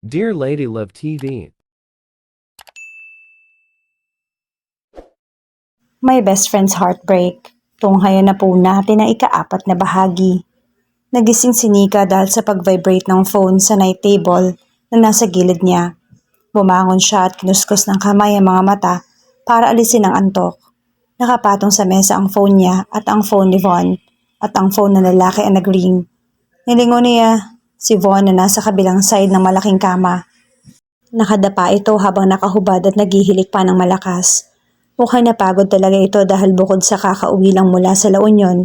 Dear Lady Love TV. My Best Friend's Heartbreak. Tunghayan na po natin ang ika-4 na bahagi. Nagising si Nika dahil sa pag-vibrate ng phone sa night table na nasa gilid niya. Bumangon siya at kinuskus ng kamay ang mga mata para alisin ang antok. Nakapatong sa mesa ang phone niya at ang phone ni Von at ang phone ng lalaki ang nag-ring. Nilingon niya si Von na nasa kabilang side ng malaking kama. Nakadapa ito habang nakahubad at naghihilik pa ng malakas. Mukhang napagod talaga ito dahil bukod sa kakauwi lang mula sa La Union,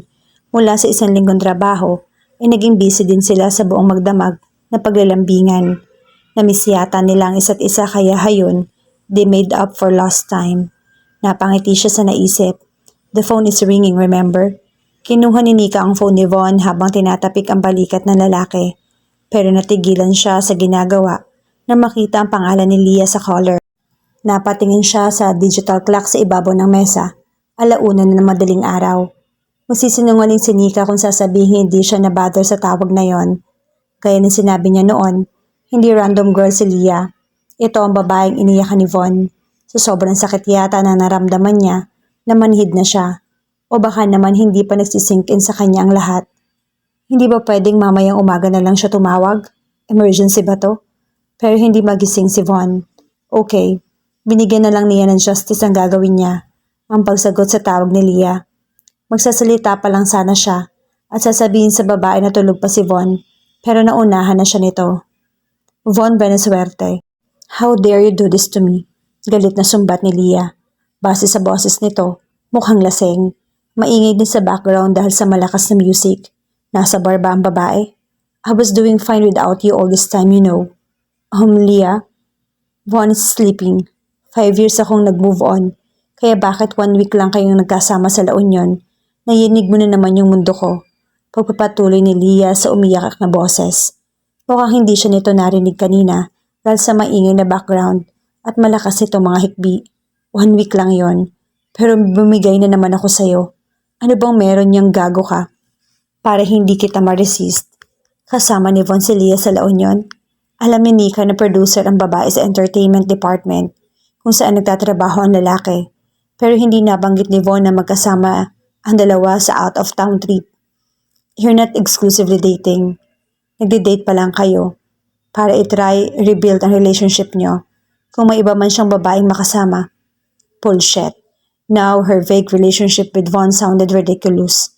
mula sa isang linggong trabaho, ay naging busy din sila sa buong magdamag na paglalambingan. Namiss yata nila ang isa't isa kaya hayon, they made up for lost time. Napangiti siya sa naisip. The phone is ringing, remember? Kinuha ni Nika ang phone ni Von habang tinatapik ang balikat ng lalaki. Pero natigilan siya sa ginagawa na makita ang pangalan ni Leah sa caller. Napatingin siya sa digital clock sa ibabaw ng mesa. 1:00 na ng madaling araw. Masisinungaling si Nika kung sasabihin hindi siya nabother sa tawag na yon. Gaya ng sinabi niya noon, hindi random girl si Leah. Ito ang babaeng iniyakan ni Von. Sa sobrang sakit yata na naramdaman niya, namanhid na siya. O baka naman hindi pa nagsisink in sa kanya ang lahat. Hindi ba pwedeng mamayang umaga na lang siya tumawag? Emergency ba to? Pero hindi magising si Von. Okay. Binigyan na lang niya ng justice ang gagawin niya, ang pagsagot sa tawag ni Leah. Magsasalita pa lang sana siya at sasabihin sa babae na tulog pa si Von, pero naunahan na siya nito. Von Benesuerte, how dare you do this to me? Galit na sumbat ni Leah. Base sa boses nito, mukhang laseng. Maingay din sa background dahil sa malakas na music. Nasa bar ba ang babae? I was doing fine without you all this time, you know. Leah? Von is sleeping. 5 years akong nag-move on, kaya bakit 1 week lang kayong nagkasama sa La Union? Nayinig mo na naman yung mundo ko. Pagpapatuloy ni Leah sa umiyak na boses. Mukhang hindi siya nito narinig kanina dahil sa maingay na background at malakas itong mga hikbi. 1 week lang yon. Pero bumigay na naman ako sa'yo. Ano bang meron niyang gago ka? Para hindi kita ma-resist. Kasama ni Von si Leah sa La Union. Alam ni Nika na producer ang babae sa entertainment department kung saan nagtatrabaho ang lalaki. Pero hindi nabanggit ni Von na magkasama ang dalawa sa out-of-town trip. You're not exclusively dating. Nagde-date pa lang kayo para i-try rebuild ang relationship nyo kung may iba man siyang babaeng makasama. Bullshit. Now, her vague relationship with Von sounded ridiculous.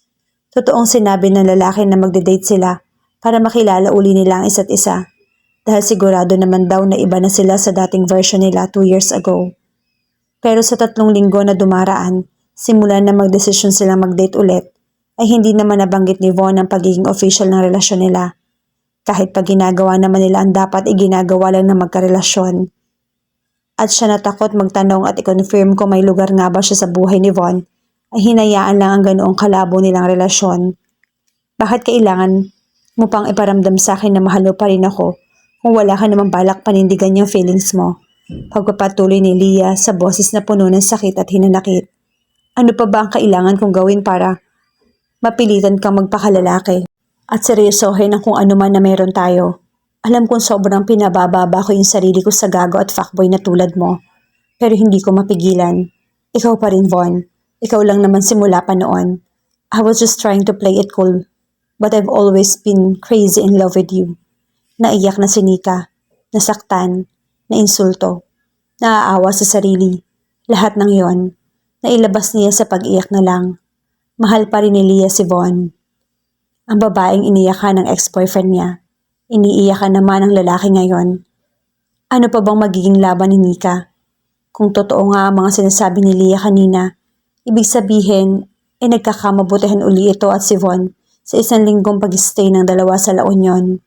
Totoong sinabi ng lalaki na magde-date sila para makilala uli nila ang isa't isa. Dahil sigurado naman daw na iba na sila sa dating version nila 2 years ago. Pero sa 3 linggo na dumaraan, simula na magdesisyon silang mag-date ulit, ay hindi naman nabanggit ni Von ang pagiging official ng relasyon nila. Kahit pag ginagawa naman nila ang dapat iginagawa lang ng magkarelasyon. At siya natakot magtanong at i-confirm kung may lugar nga ba siya sa buhay ni Von, ay hinayaan lang ang ganoong kalabo nilang relasyon. Bakit kailangan mo pang iparamdam sa akin na mahal mo pa rin ako kung wala ka namang balak panindigan yung feelings mo? Pagpapatuloy ni Leah sa boses na puno ng sakit at hinanakit. Ano pa ba ang kailangan kong gawin para mapilitan kang magpakalalaki at seryosohin ang kung ano man na meron tayo? Alam kong sobrang pinabababa ko yung sarili ko sa gago at fuckboy na tulad mo. Pero hindi ko mapigilan. Ikaw pa rin, Von. Ikaw lang naman simula pa noon. I was just trying to play it cool. But I've always been crazy in love with you. Naiyak na si Nika, nasaktan, nainsulto, naaawa sa sarili. Lahat ng yon, nailabas niya sa pag-iyak na lang. Mahal pa rin ni Leah si Von. Ang babaeng iniyakan ng ex-boyfriend niya. Iniiyakan naman ang lalaki ngayon. Ano pa bang magiging laban ni Nika? Kung totoo nga ang mga sinasabi ni Leah kanina, ibig sabihin ay nagkakamabutihan uli ito at si Von sa 1 linggong pag-stay ng dalawa sa La Union.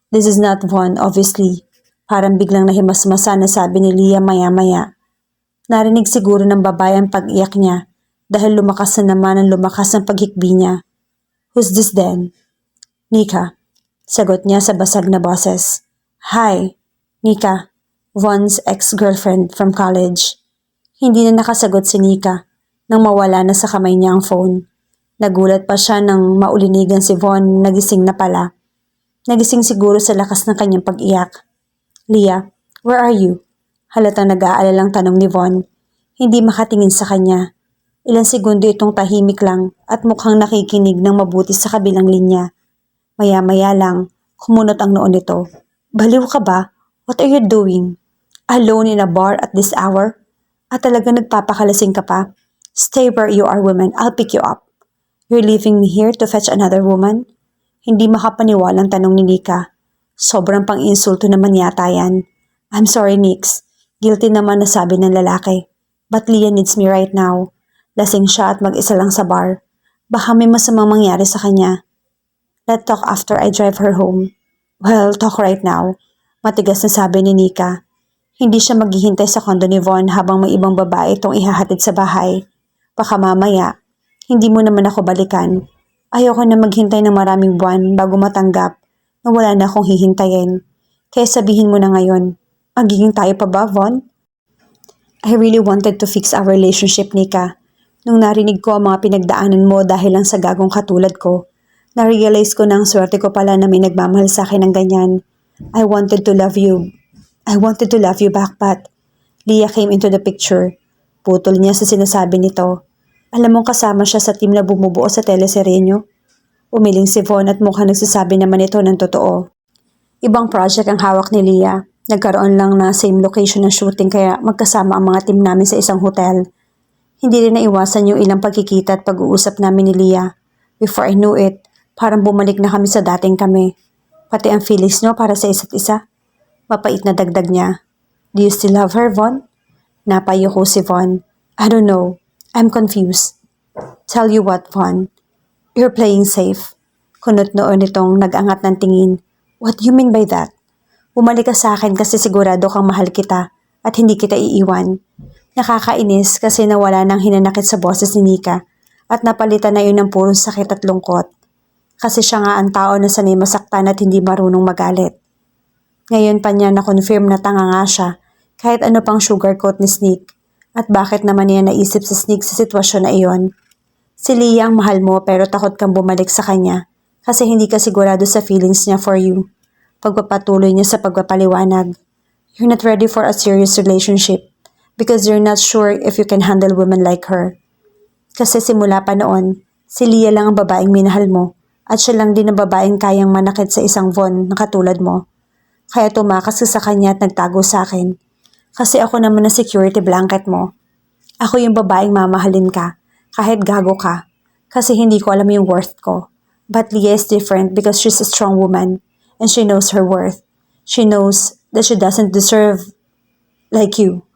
This is not Von, obviously. Parang biglang nahimasmasa na sabi ni Leah maya-maya. Narinig siguro ng babae ang pag-iyak niya dahil lumakas na naman ang lumakas ang paghikbi niya. Who's this then? Nika. Sagot niya sa basag na boses. Hi, Nika. Von's ex-girlfriend from college. Hindi na nakasagot si Nika nang mawala na sa kamay niya ang phone. Nagulat pa siya nang maulinigan si Von nagising na pala. Nagising siguro sa lakas ng kanyang pag-iyak. Leah, where are you? Halatang nag-aalalang tanong ni Von. Hindi makatingin sa kanya. Ilang segundo itong tahimik lang at mukhang nakikinig ng mabuti sa kabilang linya. Maya-maya lang, kumunot ang noon nito. Baliw ka ba? What are you doing? Alone in a bar at this hour? At talaga nagpapakalasing ka pa? Stay where you are, woman. I'll pick you up. You're leaving me here to fetch another woman? Hindi makapaniwalang tanong ni Nika. Sobrang pang-insulto naman yata yan. I'm sorry, Nix. Guilty naman na sabi ng lalaki. But Leah needs me right now. Lasing siya at mag-isa lang sa bar. Baka may masamang mangyari sa kanya. Let's talk after I drive her home. Well, talk right now. Matigas na sabi ni Nika. Hindi siya maghihintay sa kondo ni Von habang may ibang babae itong ihahatid sa bahay. Baka mamaya, hindi mo naman ako balikan. Ayoko na maghintay ng maraming buwan bago matanggap na wala na akong hihintayin. Kaya sabihin mo na ngayon, magiging tayo pa ba, Von? I really wanted to fix our relationship, Nika. Nung narinig ko ang mga pinagdaanan mo dahil lang sa gagong katulad ko, na-realize ko na ang swerte ko pala na may nagmamahal sa akin ng ganyan. I wanted to love you. I wanted to love you back, but Leah came into the picture. Putol niya sa sinasabi nito. Alam mong kasama siya sa team na bumubuo sa teleserye niyo? Umiling si Von at mukhang nagsasabi naman ito ng totoo. Ibang project ang hawak ni Leah. Nagkaroon lang na same location ng shooting kaya magkasama ang mga team namin sa isang hotel. Hindi rin naiwasan yung ilang pagkikita at pag-uusap namin ni Leah. Before I knew it, parang bumalik na kami sa dating kami. Pati ang feelings niyo para sa isa't isa. Mapait na dagdag niya. Do you still love her, Von? Napayuko si Von. I don't know. I'm confused. Tell you what, Von. You're playing safe. Kunot noon itong nag-angat ng tingin. What do you mean by that? Bumalik ka sa akin kasi sigurado kang mahal kita at hindi kita iiwan. Nakakainis kasi nawala ng hinanakit sa boses ni Nika at napalitan na yun ng purong sakit at lungkot. Kasi siya nga ang tao na sanay masaktan at hindi marunong magalit. Ngayon pa niya na-confirm na tanga nga siya kahit ano pang sugarcoat ni Sneak. At bakit naman niya naisip sa Sneak sa sitwasyon na iyon? Si Leah ang mahal mo pero takot kang bumalik sa kanya kasi hindi ka sigurado sa feelings niya for you. Pagpapatuloy niya sa pagpapaliwanag. You're not ready for a serious relationship because you're not sure if you can handle women like her. Kasi simula pa noon, si Leah lang ang babaeng minahal mo at siya lang din ang babaeng kayang manakit sa isang Von na katulad mo. Kaya tumakas ka sa kanya at nagtago sa akin. Kasi ako naman ang security blanket mo. Ako yung babaeng mamahalin ka kahit gago ka kasi hindi ko alam yung worth ko. But Leah is different because she's a strong woman. And she knows her worth. She knows that she doesn't deserve like you.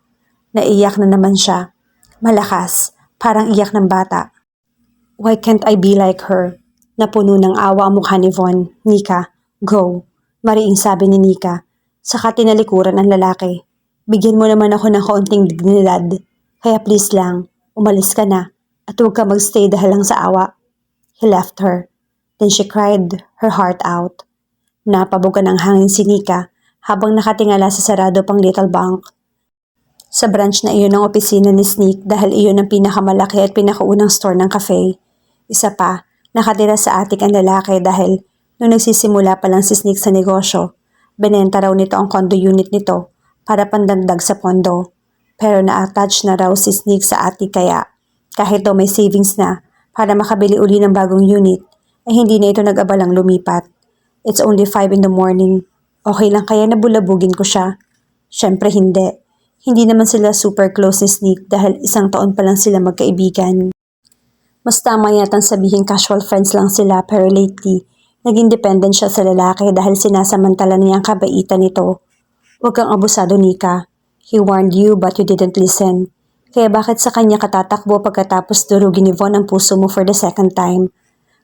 Naiyak na naman siya. Malakas, parang iyak ng bata. Why can't I be like her? Napuno ng awa ang mukha ni Von. Nika, go. Mariing sabi ni Nika. Saka tinalikuran ang lalaki. Bigyan mo naman ako ng kaunting dignidad. Kaya please lang, umalis ka na. At huwag ka magstay dahil lang sa awa. He left her. Then she cried her heart out. Napabugan ng hangin si Nika habang nakatingala sa sarado pang Little Bank. Sa branch na iyon ang opisina ni Sneak dahil iyon ang pinakamalaki at pinakaunang store ng cafe. Isa pa, nakatira sa attic ang lalaki dahil nung nagsisimula pa lang si Sneak sa negosyo, benenta raw nito ang condo unit nito para pandagdag sa pondo. Pero na-attach na raw si Sneak sa attic kaya kahit daw may savings na para makabili uli ng bagong unit, ay hindi na ito nag-abalang lumipat. It's only 5 in the morning. Okay lang kaya na bulabugin ko siya? Syempre hindi. Hindi naman sila super close ni Sneak dahil 1 taon pa lang sila magkaibigan. Mas tama yatang sabihin casual friends lang sila pero lately, naging dependent siya sa lalaki dahil sinasamantala niya ang kabaitan nito. Huwag kang abusado, Nika. He warned you but you didn't listen. Kaya bakit sa kanya katatakbo pagkatapos durugin ni Von ang puso mo for the second time?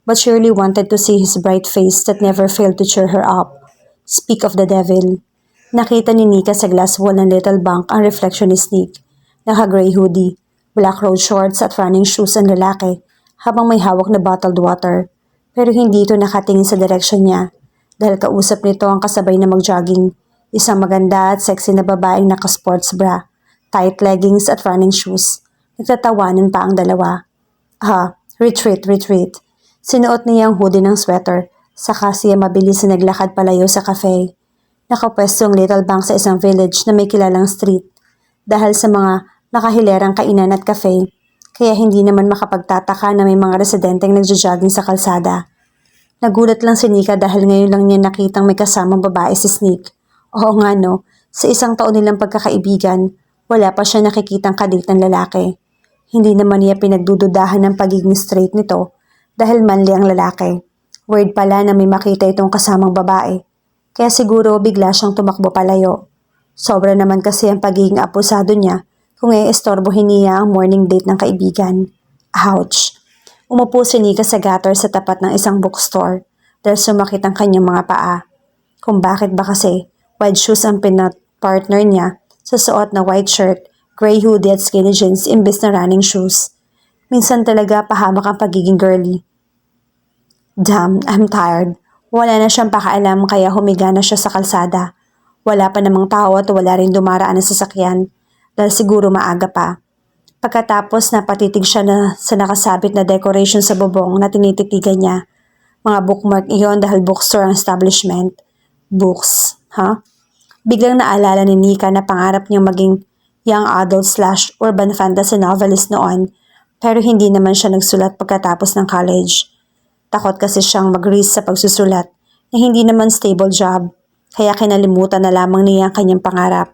But Shirley wanted to see his bright face that never failed to cheer her up. Speak of the devil. Nakita ni Nika sa glass wall ng Little Bank ang reflection ni Sneak. Naka-gray hoodie, black road shorts at running shoes ang lalaki habang may hawak na bottled water. Pero hindi ito nakatingin sa direksyon niya dahil kausap nito ang kasabay na mag-jogging. Isang maganda at sexy na babaeng naka-sports bra, tight leggings at running shoes. Nagtatawanan pa ang dalawa. Retreat. Sinuot niya ang hoodie ng sweater, saka siya mabilis na naglakad palayo sa cafe. Nakapwesto ang Little Bank sa isang village na may kilalang street. Dahil sa mga nakahilerang kainan at cafe, kaya hindi naman makapagtataka na may mga residenteng nagja-jogging sa kalsada. Nagulat lang si Nika dahil ngayon lang niya nakitang may kasamang babae si Sneak. Oo nga no, sa isang taon nilang pagkakaibigan, wala pa siya nakikitang kadate ng lalaki. Hindi naman niya pinagdududahan ng pagiging straight nito dahil manly ang lalaki. Word pala na may makita itong kasamang babae. Kaya siguro bigla siyang tumakbo palayo. Sobra naman kasi ang pagiging apusado niya kung iistorbohin niya ang morning date ng kaibigan. Ouch! Umupo si Nika sa gutter sa tapat ng isang bookstore dahil sumakit ang kanyang mga paa. Kung bakit ba kasi white shoes ang partner niya sa suot na white shirt, gray hoodie at skinny jeans imbis na running shoes. Minsan talaga pahamak ang pagiging girly. Damn, I'm tired. Wala na siyang pakaalam kaya humiga na siya sa kalsada. Wala pa namang tao at wala rin dumaraan na sasakyan dahil siguro maaga pa. Pagkatapos napatitig siya sa nakasabit na decoration sa bubong na tinititigan niya. Mga bookmark iyon dahil bookstore ang establishment. Books, ha? Biglang naalala ni Nika na pangarap niyang maging young adult / urban fantasy novelist noon pero hindi naman siya nagsulat pagkatapos ng college. Takot kasi siyang mag-risk sa pagsusulat na hindi naman stable job, kaya kinalimutan na lamang niya ang kanyang pangarap.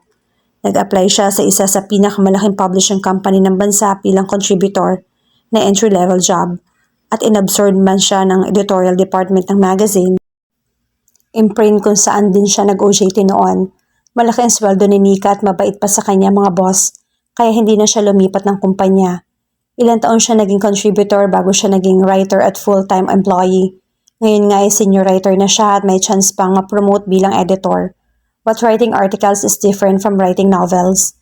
Nag-apply siya sa isa sa pinakamalaking publishing company ng bansa bilang contributor na entry-level job at inabsorb man siya ng editorial department ng magazine. Imprint kung saan din siya nag-OJT noon. Malaki ang sweldo ni Nika at mabait pa sa kanya mga boss, kaya hindi na siya lumipat ng kumpanya. Ilang taon siya naging contributor bago siya naging writer at full-time employee. Ngayon nga ay senior writer na siya at may chance pang ma-promote bilang editor. But writing articles is different from writing novels.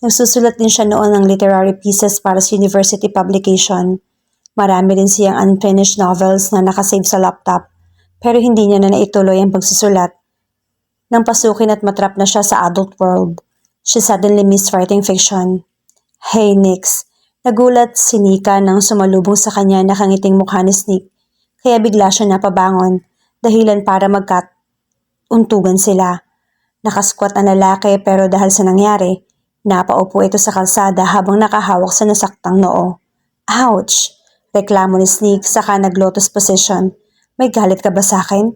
Nagsusulat din siya noon ng literary pieces para sa university publication. Marami rin siyang unfinished novels na nakasave sa laptop, pero hindi niya na naituloy ang pagsusulat. Nang pasukin at matrap na siya sa adult world, she suddenly missed writing fiction. Hey Nix, nagulat si Nika nang sumalubong sa kanya nakangiting mukha ni Sneak, kaya bigla siya napabangon, dahilan para magkauntugan sila. Nakasquat ang lalaki pero dahil sa nangyari, napaupo ito sa kalsada habang nakahawak sa nasaktang noo. Ouch! Reklamo ni Sneak saka nag-lotus position. May galit ka ba sa akin?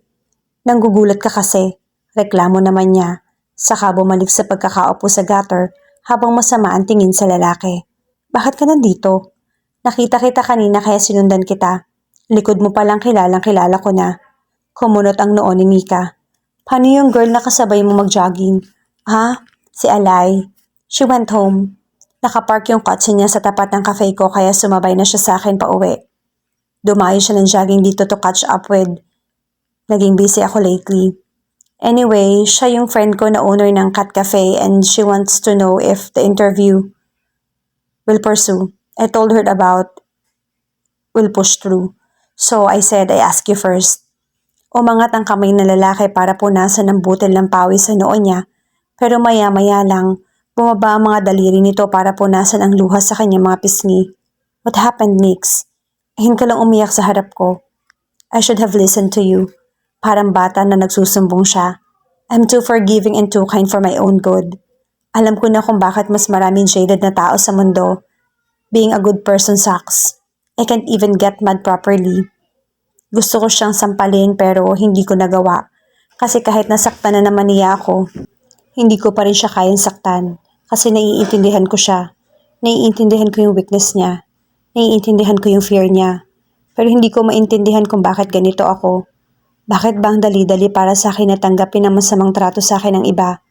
Nanggugulat ka kasi. Reklamo naman niya. Saka bumalik sa pagkakaupo sa gutter habang masama ang tingin sa lalaki. Bakit ka nandito? Nakita kita kanina kaya sinundan kita. Likod mo palang kilalang kilala ko na. Kumunot ang noo ni Nika. Paano yung girl na kasabay mo mag-jogging? Ha? Si Alay. She went home. Nakapark yung kotse niya sa tapat ng cafe ko kaya sumabay na siya sa akin pa uwi. Dumayo siya ng jogging dito to catch up with. Naging busy ako lately. Anyway, siya yung friend ko na owner ng Cat Cafe and she wants to know if the interview will pursue. I told her about will push through. So I said I ask you first. Umangat ang kamay ng lalaki para punasan ng butil ng pawis sa noo niya, pero maya-maya lang, bumaba ang mga daliri nito para punasan ang luha sa kanyang mga pisngi. What happened, Nix? Ahin ka lang umiyak sa harap ko. I should have listened to you. Parang bata na nagsusumbong siya. I'm too forgiving and too kind for my own good. Alam ko na kung bakit mas maraming jaded na tao sa mundo. Being a good person sucks. I can't even get mad properly. Gusto ko siyang sampalin pero hindi ko nagawa. Kasi kahit nasaktan na naman niya ako, hindi ko pa rin siya kayang saktan. Kasi naiintindihan ko siya. Naiintindihan ko yung weakness niya. Naiintindihan ko yung fear niya. Pero hindi ko maintindihan kung bakit ganito ako. Bakit bang dali-dali para sa akin natanggapin ang masamang trato sa akin ng iba?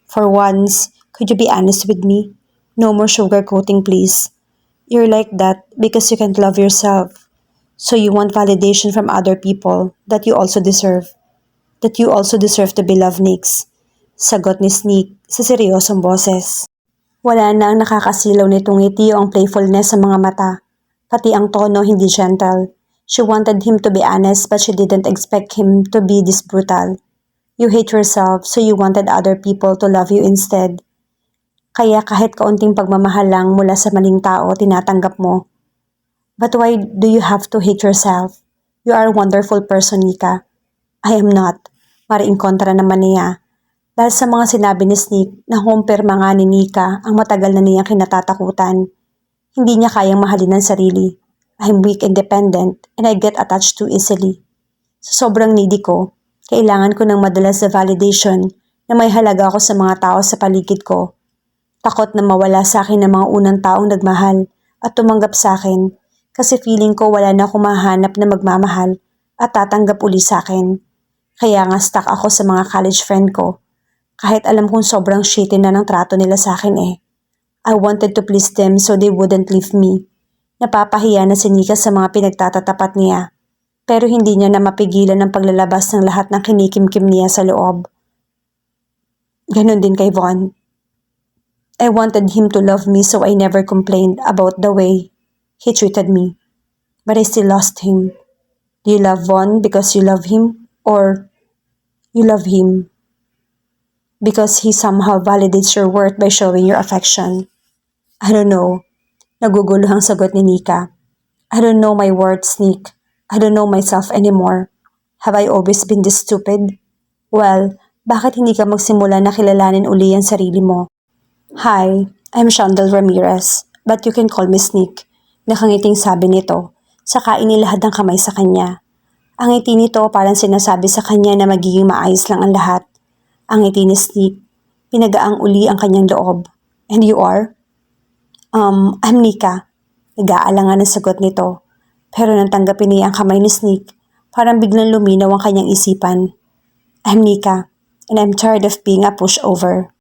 For once, could you be honest with me? No more sugarcoating, please. You're like that because you can't love yourself. So you want validation from other people that you also deserve. That you also deserve to be loved, Nix. Sagot ni Sneak sa seryosong boses. Wala na ang nakakasilaw nitong ngiti o ang playfulness sa mga mata. Pati ang tono hindi gentle. She wanted him to be honest but she didn't expect him to be this brutal. You hate yourself so you wanted other people to love you instead. Kaya kahit kaunting pagmamahal lang mula sa maling tao tinatanggap mo. But why do you have to hate yourself? You are a wonderful person, Nika. I am not. Mariing kontra naman niya. Dahil sa mga sinabi ni Sneak na humpirma nga ni Nika ang matagal na niyang kinatatakutan. Hindi niya kayang mahalin ang sarili. I'm weak, independent, and I get attached too easily. Sa sobrang needy ko, kailangan ko ng madalas na validation na may halaga ako sa mga tao sa paligid ko. Takot na mawala sa akin ng mga unang taong nagmahal at tumanggap sa akin kasi feeling ko wala na akong mahanap na magmamahal at tatanggap uli sa akin. Kaya nga stuck ako sa mga college friend ko. Kahit alam kong sobrang shitty na ng trato nila sa akin eh. I wanted to please them so they wouldn't leave me. Napapahiya na si Nika sa mga pinagtatatapat niya. Pero hindi niya na mapigilan ang paglalabas ng lahat ng kinikimkim niya sa loob. Ganon din kay Von. I wanted him to love me so I never complained about the way he treated me. But I still lost him. Do you love Von because you love him? Or you love him because he somehow validates your worth by showing your affection? I don't know. Naguguluhang sagot ni Nika. I don't know my worth, Sneak. I don't know myself anymore. Have I always been this stupid? Well, bakit hindi ka magsimula na kilalanin uli ang sarili mo? Hi, I'm Shandel Ramirez, but you can call me Sneak. Nakangiting sabi nito, saka inilahad ang kamay sa kanya. Ang ngiti nito parang sinasabi sa kanya na magiging maayos lang ang lahat. Ang ngiti ni Sneak, pinagaang uli ang kanyang loob. And you are? I'm Nika. Nag-aalangan ang sagot nito. Pero nang tanggapin niya ang kamay ni Sneak, parang biglang luminaw ang kanyang isipan. I'm Nika, and I'm tired of being a pushover.